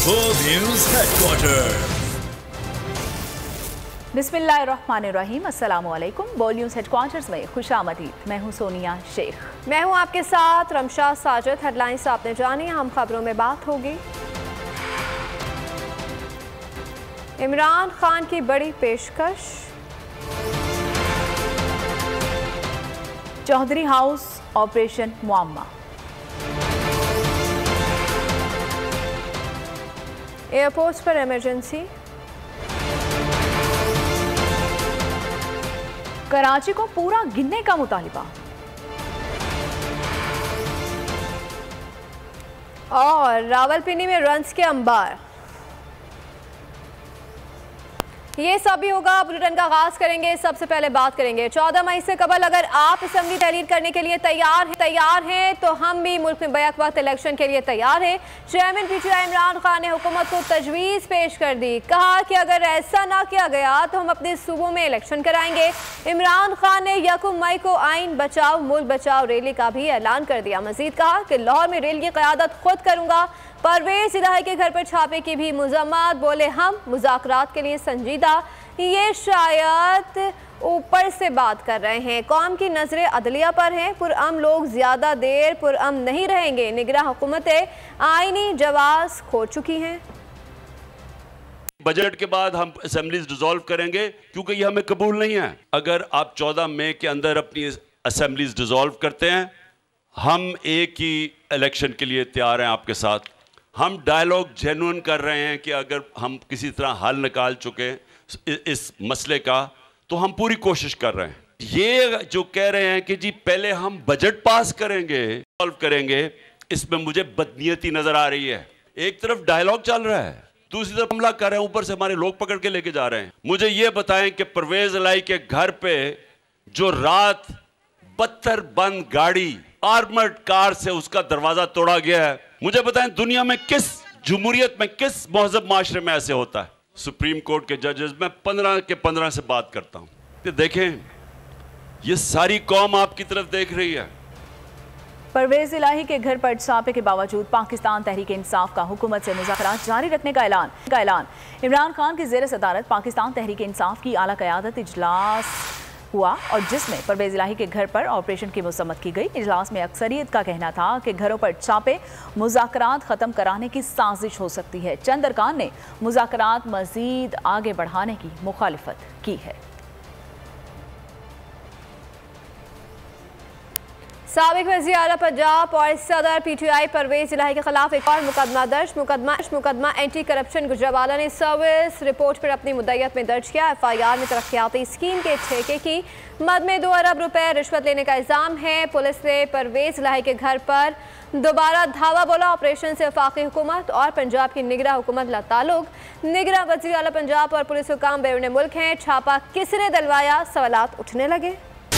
World News Headquarters। बिस्मिल्लाहिर्रहमानिर्रहीम, अस्सलाम वालेकुम। वर्ल्ड न्यूज़ हेडक्वार्टर्स में खुशामदीद। मैं हूं सोनिया शेख। मैं हूं आपके साथ रमशा साजिद। हेडलाइंस आपने जानी, हम खबरों में बात होगी। इमरान खान की बड़ी पेशकश, चौधरी हाउस ऑपरेशन मुअम्मा, एयरपोर्ट पर इमरजेंसी, कराची को पूरा गिनने का मुतालिबा और रावलपिंडी में रन्स के अंबार। ये सब भी होगा। बुलेटिन का आगाज करेंगे। सबसे पहले बात करेंगे 14 मई से कबल अगर आप असेंबली तहरीर करने के लिए तैयार हैं तो हम भी मुल्क में बैक वक्त इलेक्शन के लिए तैयार हैं। चेयरमैन पीटीआई इमरान खान ने हुकूमत को तजवीज़ पेश कर दी। कहा कि अगर ऐसा ना किया गया तो हम अपने सूबों में इलेक्शन कराएंगे। इमरान खान ने 1 मई को आइन बचाओ मुल्क बचाओ रैली का भी ऐलान कर दिया। मजीद कहा कि लाहौर में रैली की क़यादत खुद करूंगा। परवेज इलाही के घर पर छापे की भी मज़म्मत। बोले हम मुज़ाकरात के लिए संजीदा, ये शायद ऊपर से बात कर रहे हैं। कौम की नजरें अदलिया पर हैं। पुरअमन लोग ज्यादा देर पुरअमन नहीं रहेंगे। निगरान हुकूमतें आईनी जवाब खो चुकी हैं। बजट के बाद हम असेंबलीज डिसॉल्व करेंगे क्योंकि ये हमें कबूल नहीं है। अगर आप 14 मई के अंदर अपनी असेंबलीज डिसॉल्व करते हैं, हम एक ही इलेक्शन के लिए तैयार हैं आपके साथ। हम डायलॉग जेन्युइन कर रहे हैं कि अगर हम किसी तरह हल निकाल चुके इस मसले का तो हम पूरी कोशिश कर रहे हैं। ये जो कह रहे हैं कि जी पहले हम बजट पास करेंगे, सॉल्व करेंगे, इसमें मुझे बदनीयती नजर आ रही है। एक तरफ डायलॉग चल रहा है, दूसरी तरफ हमला कर रहे हैं, ऊपर से हमारे लोग पकड़ के लेके जा रहे हैं। मुझे ये बताएं कि परवेज इलाही के घर पे जो रात 72 बंद गाड़ी आर्मर्ड कार से उसका दरवाजा तोड़ा गया है, मुझे बताएं दुनिया में किस जमहूरियत में, किस महजब माशरे में ऐसे होता है? सुप्रीम कोर्ट के जजेस, मैं 15 के 15 से बात करता हूं कि देखें ये सारी कौम आपकी तरफ देख रही है। परवेज इलाही के घर पर छापे के बावजूद पाकिस्तान तहरीक इंसाफ का हुकूमत से मुज़ाकरात जारी रखने का ऐलान। इमरान खान की ज़ेर सदारत पाकिस्तान तहरीक इंसाफ की आला क़यादत इजलास हुआ और जिसमें परवेज इलाही के घर पर ऑपरेशन की मसम्मत की गई। इजलास में अक्सरियत का कहना था कि घरों पर छापे मुज़ाकरात ख़त्म कराने की साजिश हो सकती है। चंद अरकान ने मुज़ाकरात मज़ीद आगे बढ़ाने की मुखालिफत की है। साबिक वज़ीर आला पंजाब और सदर पीटीआई परवेज इलाही के खिलाफ एक और मुकदमा दर्ज। मुकदमा एंटी करप्शन गुजरावाला ने सर्विस रिपोर्ट पर अपनी मुद्दत में दर्ज किया। FIR में तरक्याती स्कीम के ठेके की मद में 2 अरब रुपए रिश्वत लेने का इल्ज़ाम है। पुलिस ने परवेज इलाही के घर पर दोबारा धावा बोला। ऑपरेशन से वफाकी हुकूमत और पंजाब की निगरान हुकूमत ला ताल्लुक। निगरान वज़ीर आला पंजाब और पुलिस हुकाम बैरून मुल्क हैं। छापा किसने दिलवाया, सवालात उठने लगे।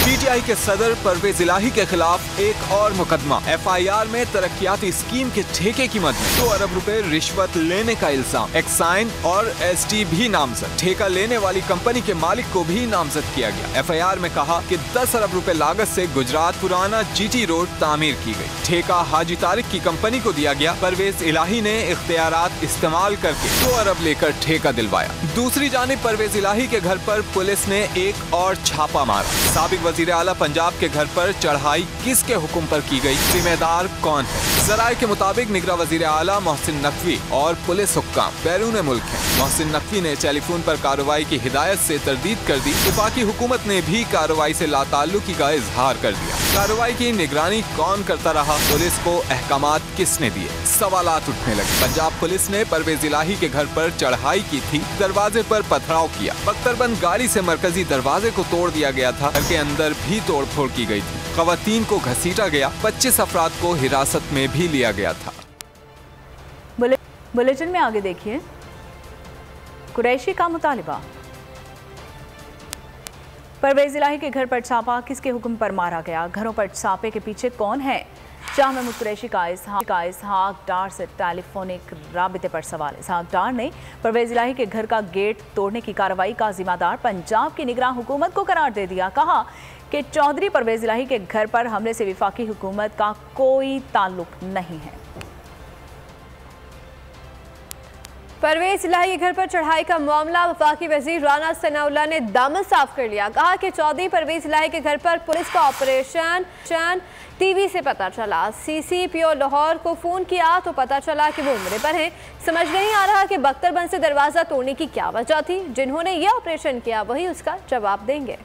पीटीआई के सदर परवेज इलाही के खिलाफ एक और मुकदमा। FIR में तरक्याती स्कीम के ठेके की मद में 2 अरब रुपए रिश्वत लेने का इल्जाम। एक्साइन और ST भी नामजद। ठेका लेने वाली कंपनी के मालिक को भी नामजद किया गया। FIR में कहा कि 10 अरब रुपए लागत से गुजरात पुराना GT रोड तामीर की गई। ठेका हाजी तारिक की कंपनी को दिया गया। परवेज इलाही ने इख्तियारात इस्तेमाल करके 2 अरब लेकर ठेका दिलवाया। दूसरी जानिब परवेज इलाही के घर पर पुलिस ने एक और छापा मारा। साबिक वज़ीर आला पंजाब के घर पर चढ़ाई किसके हुक्म पर की गई, जिम्मेदार कौन है? ज़राए के मुताबिक निगरान वज़ीर आला मोहसिन नकवी और पुलिस हुक्काम बैरून मुल्क हैं। मोहसिन नकवी ने टेलीफोन पर कार्रवाई की हिदायत से तरदीद कर दी। वफाकी हुकूमत ने भी कार्रवाई से लाताल्लुकी का इजहार कर दिया। कार्रवाई की निगरानी कौन करता रहा, पुलिस को अहकामात किसने दिए, सवालात उठने लगे। पंजाब पुलिस ने परवेज इलाही के घर पर चढ़ाई की थी, दरवाजे पर पथराव किया। बख्तरबंद गाड़ी से मरकजी दरवाजे को तोड़ दिया गया था। घर के अंदर भी तोड़फोड़ की गई थी। खवातीन को घसीटा गया। 25 अफराद को हिरासत में भी लिया गया था। बुलेटिन में आगे देखिए, कुरैशी का मुतालिबा। परवेज इलाही के घर पर छापा किसके हुक्म पर मारा गया, घरों पर छापे के पीछे कौन है? शाह महमूद कुरैशी का इसहाक डार से टेलीफोनिक राबिते पर सवाल। इसहाक डार ने परवेज इलाही के घर का गेट तोड़ने की कार्रवाई का जिम्मेदार पंजाब की निगरान हुकूमत को करार दे दिया। कहा कि चौधरी परवेज इलाही के घर पर हमले से वफाकी हुकूमत का कोई ताल्लुक नहीं है। परवेज इलाही के घर पर चढ़ाई का मामला वफाकी वजीर राना सनाउल्लाह ने दामन साफ कर लिया। कहा कि चौधरी परवेज इलाही के घर पर पुलिस का ऑपरेशन टीवी से पता चला। सीसीपीओ लाहौर को फोन किया तो पता चला कि वो उम्रे पर हैं। समझ नहीं आ रहा कि बख्तरबंद से दरवाजा तोड़ने की क्या वजह थी। जिन्होंने ये ऑपरेशन किया वही उसका जवाब देंगे।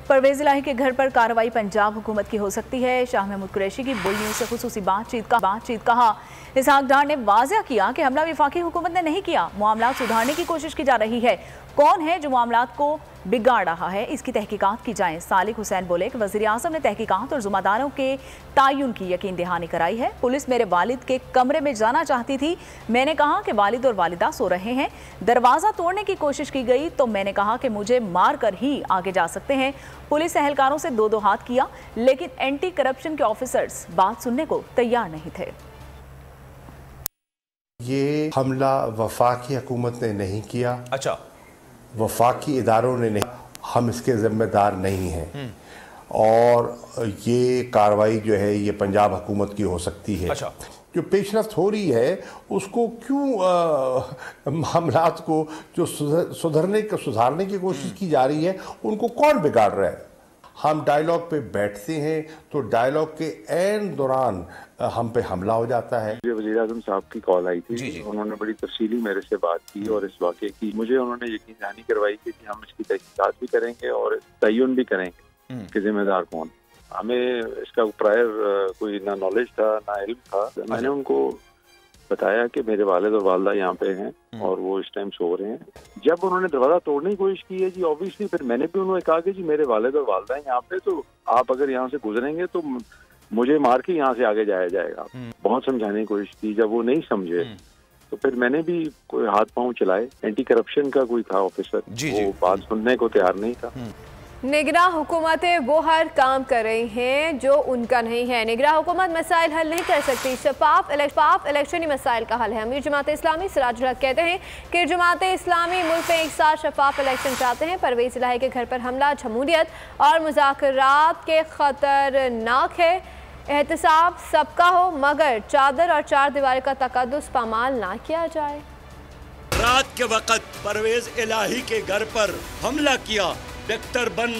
परवेज इलाही के घर पर कार्रवाई पंजाब हुकूमत की हो सकती है। शाह महमूद कुरैशी की बुल न्यूज़ से खुसूसी बातचीत कहा। इसहाक डार ने वाज़ेह किया कि हमला वफाकी हुकूमत ने नहीं किया, मामला सुधारने की कोशिश की जा रही है। कौन है जो मामला को बिगाड़ रहा है, इसकी तहकीकात की जाए। सालिक हुसैन बोले कि वज़ीर आज़म ने तहकीकात और ज़िम्मेदारों के तयन की यकीन दहानी कराई है। पुलिस मेरे वालिद के कमरे में जाना चाहती थी। मैंने कहा कि वालिद और वालिदा सो रहे हैं। दरवाज़ा तोड़ने की कोशिश की गई तो मैंने कहा कि मुझे मार कर ही आगे जा सकते हैं। पुलिस एहलकारों से दो हाथ किया, लेकिन एंटी करप्शन के ऑफिसर्स बात सुनने को तैयार नहीं थे। ये हमला वफाकी हुकूमत ने नहीं किया। अच्छा, वफाकी इदारों ने नहीं, हम इसके जिम्मेदार नहीं हैं। और ये कार्रवाई जो है ये पंजाब हुकूमत की हो सकती है। अच्छा, जो पेशरफ्त हो रही है उसको क्यों मामलात को जो सुधारने की कोशिश की जा रही है उनको कौन बिगाड़ रहा है। हम डायलॉग पे बैठते हैं तो डायलॉग के एंड दौरान हम पे हमला हो जाता है। मुझे वज़ीर आज़म साहब की कॉल आई थी। जी। उन्होंने बड़ी तफसीली मेरे से बात की और इस वाक़े की मुझे उन्होंने यकीन दहानी करवाई कि हम इसकी तहकीकात भी करेंगे और तयन भी करेंगे कि जिम्मेदार कौन। हमें इसका प्रायर कोई ना नॉलेज था ना इल्म था। मैंने उनको बताया कि मेरे वालिद और वालदा यहाँ पे हैं और वो इस टाइम सो रहे हैं। जब उन्होंने दरवाजा तोड़ने की कोशिश की है जी, ऑब्वियसली फिर मैंने भी उन्होंने कहा कि जी मेरे वालिद और वालदा हैं यहाँ पे, तो आप अगर यहाँ से गुजरेंगे तो मुझे मार के यहाँ से आगे जाया जाएगा। बहुत समझाने की कोशिश की, जब वो नहीं समझे तो फिर मैंने भी कोई हाथ पांव चलाए। एंटी करप्शन का कोई था ऑफिसर, वो बात सुनने को तैयार नहीं था। निगरां हुकूमतें वो हर काम कर रही हैं जो उनका नहीं है। निगरां हुकूमत मसाइल हल नहीं कर सकती, शफाफ इलेक्शनी मसाइल का हल है। अमीर जमात इस्लामी सिराजुल हक कहते हैं कि जमात इस्लामी मुल्क में एक साथ शफाफ इलेक्शन चाहते हैं। परवेज इलाही के घर पर हमला जमहूरियत और मुज़ाकरात के खतरनाक है। एहतसाब सबका हो मगर चादर और चार दीवार का तकद्दुस पामाल ना किया जाए। रात के वक्त परवेज इलाही के घर पर हमला किया, वेक्टर बन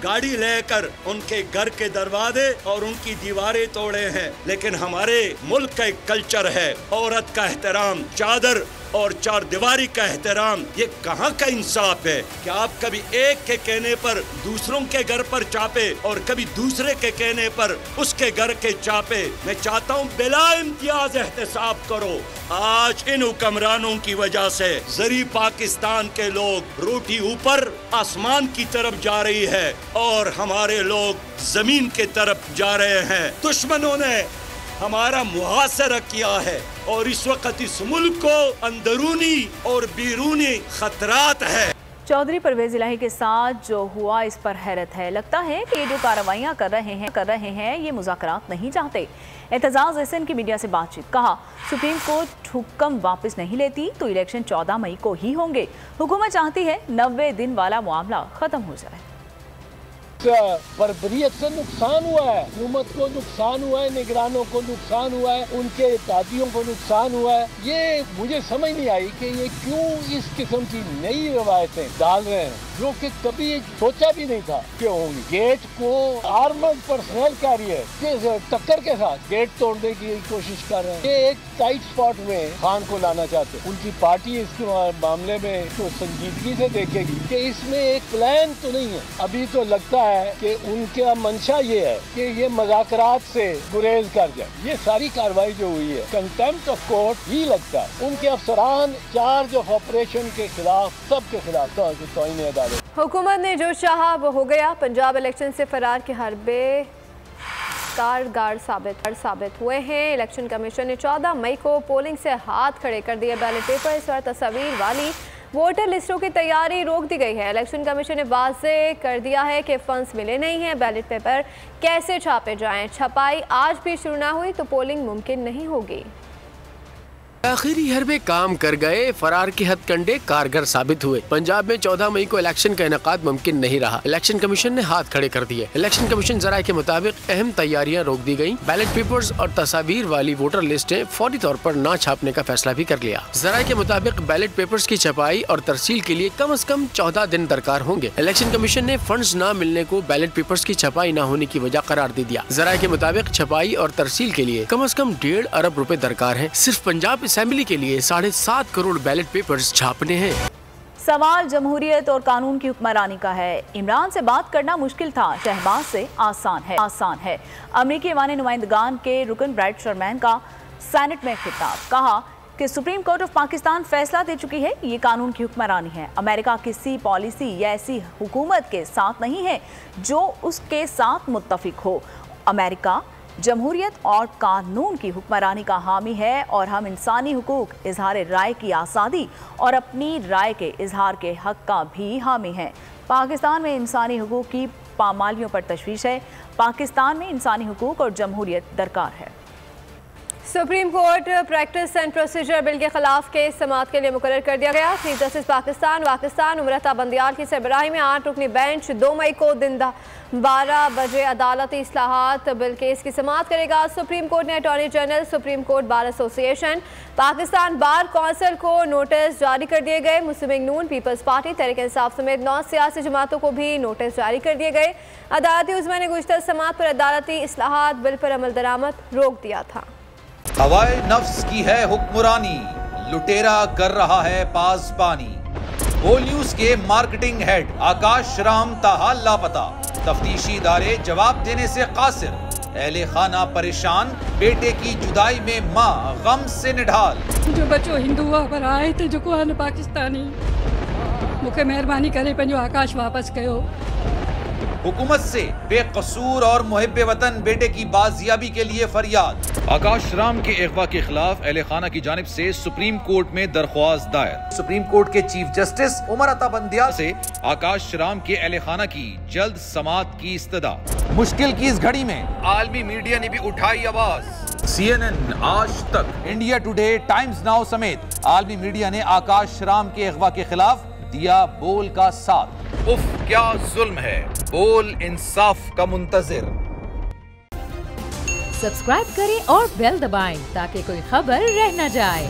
गाड़ी लेकर उनके घर के दरवाजे और उनकी दीवारें तोड़े हैं। लेकिन हमारे मुल्क का एक कल्चर है, औरत का एहतराम, चादर और चार दीवारी का एहतराम। ये कहाँ का इंसाफ है कि आप कभी एक के कहने पर दूसरों के घर पर चापे और कभी दूसरे के कहने पर उसके घर के चापे। मैं चाहता हूँ बिला इम्तियाज एहतसाब करो। आज इन हुक्मरानों की वजह से जरी पाकिस्तान के लोग रोटी ऊपर आसमान की तरफ जा रही है और हमारे लोग जमीन के तरफ जा रहे हैं। दुश्मनों ने हमारा मुहासरा किया है और इस वक्त इस मुल्क को अंदरूनी और बैरूनी खतरात है। चौधरी परवेज इलाही के साथ जो हुआ इस पर हैरत है। लगता है कि ये जो कार्रवाइयाँ कर रहे हैं ये मुज़ाकरात नहीं चाहते। एतजाज़ हसन की मीडिया से बातचीत, कहा सुप्रीम कोर्ट हुक्म वापस नहीं लेती तो इलेक्शन 14 मई को ही होंगे। हुकूमत चाहती है 90 दिन वाला मामला ख़त्म हो जाए। बर्बरियत से नुकसान हुआ है, हुकूमत को नुकसान हुआ है, निगरानों को नुकसान हुआ है, उनके दादियों को नुकसान हुआ है। ये मुझे समझ नहीं आई कि ये क्यों इस किस्म की नई रवायतें डाल रहे हैं जो कि कभी सोचा भी नहीं था कि होंगी। गेट को आर्मर्ड पर्सनल कैरियर टक्कर के साथ गेट तोड़ने की कोशिश कर रहे हैं। ये एक टाइट स्पॉट में खान को लाना चाहते हैं। उनकी पार्टी इसके मामले में तो संजीदगी से देखेगी कि इसमें एक प्लान तो नहीं है। अभी तो लगता है कि उनका मंशा ये है कि ये मुज़ाकरात से गुरेज कर जाए। ये सारी कार्रवाई जो हुई है कंटेम्प्ट ऑफ कोर्ट ही लगता है। उनके अफसरान चार्ज ऑफ ऑपरेशन के खिलाफ, सबके खिलाफ तौहीन अदालत। हुकूमत ने जो चाहा वो हो गया। पंजाब इलेक्शन से फरार के हरबे कारगर साबित हुए हैं। इलेक्शन कमीशन ने 14 मई को पोलिंग से हाथ खड़े कर दिए। बैलेट पेपर इस पर तस्वीर वाली वोटर लिस्टों की तैयारी रोक दी गई है। इलेक्शन कमीशन ने वाज़ेह कर दिया है कि फंड्स मिले नहीं हैं। बैलेट पेपर कैसे छापे जाएं। छपाई आज भी शुरू ना हुई तो पोलिंग मुमकिन नहीं होगी। आखिरी हरबे काम कर गए, फरार के हथकंडे कारगर साबित हुए। पंजाब में 14 मई को इलेक्शन का इनेकाद मुमकिन नहीं रहा। इलेक्शन कमीशन ने हाथ खड़े कर दिए। इलेक्शन कमीशन जराये के मुताबिक अहम तैयारियां रोक दी गयी। बैलेट पेपर्स और तस्वीर वाली वोटर लिस्टें फौरी तौर पर न छापने का फैसला भी कर लिया। जराये के मुताबिक बैलेट पेपर्स की छपाई और तरसील के लिए कम से कम 14 दिन दरकार होंगे। इलेक्शन कमीशन ने फंड्स न मिलने को बैलेट पेपर्स की छपाई न होने की वजह करार दे दिया। जराये के मुताबिक छपाई और तरसील के लिए कम से कम 1.5 अरब रुपए दरकार है। सिर्फ पंजाब असेंबली के लिए 7.5 करोड़ बैलेट पेपर्स छापने हैं। सवाल जमहूरियत और कानून की हुक्मरानी का है। इमरान से बात करना मुश्किल था, शहबाज से आसान है। अमरीकी ऐवान नुमाइंदगान के रुकन ब्राइट शर्मैन का सेनेट में खिताब, कहा कि सुप्रीम कोर्ट ऑफ पाकिस्तान फैसला दे चुकी है, ये कानून की हुक्मरानी है। अमेरिका किसी पॉलिसी या ऐसी हुकूमत के साथ नहीं है जो उसके साथ मुत्तफिक हो। अमेरिका जमहूरियत और कानून की हुक्मरानी का हामी है और हम इंसानी हुकूक, इजहार राय की आज़ादी और अपनी राय के इजहार के हक का भी हामी हैं। पाकिस्तान में इंसानी हुकूक की पामालियों पर तशवीश है। पाकिस्तान में इंसानी हुकूक और जमहूरियत दरकार है। Supreme court practice and procedure bill के खिलाफ केस समाअत के लिए मुकर्रर कर दिया गया। चीफ जस्टिस पाकिस्तान उमरता बंदियाल की सरबराही में 8 रुकनी बेंच 2 मई को दिन 12 बजे अदालती इस्लाहात बिल केस की समाअत करेगा। सुप्रीम कोर्ट ने attorney general, supreme court bar association, Pakistan bar council को नोटिस जारी कर दिए गए। मुस्लिम लीग नून, पीपल्स पार्टी, तहरीक इंसाफ समेत 9 सियासी जमातों को भी नोटिस जारी कर दिए गए। अदालती उज़्मा ने गुज़िश्ता समाअत पर अदालती इस्लाहात बिल पर अमल दरामद रोक दिया था। हवाए नफ्स की है हुक्मरानी, लुटेरा कर रहा है पासबानी। बोल न्यूज के मार्केटिंग हेड आकाश राम ताहाल लापता, तफ्तीशी इदारे जवाब देने से कासिर। अहले खाना परेशान, बेटे की जुदाई में माँ गम से निढाल। जो बच्चों हिंदू पर आए थे जो को पाकिस्तानी, मुझे मेहरबानी करे पंहिंजो आकाश वापस कयो। हुकूमत से बेकसूर और मुहिब्बे वतन बेटे की बाजियाबी के लिए फरियाद। आकाश राम के अगवा के खिलाफ अहले खाना की जानिब से सुप्रीम कोर्ट में दरख्वास्त दायर। सुप्रीम कोर्ट के चीफ जस्टिस उमरता बंदियाल से आकाश राम के अहले खाना की जल्द समाअत की इस्तदा। मुश्किल की इस घड़ी में आलमी मीडिया ने भी उठाई आवाज। CNN, आज तक, इंडिया टुडे, टाइम्स नाउ समेत आलमी मीडिया ने आकाश राम के अगवा के खिलाफ दिया बोल का साथ। उफ क्या जुल्म है, बोल इंसाफ का मुंतजिर। सब्सक्राइब करें और बेल दबाएं ताकि कोई खबर रह न जाए।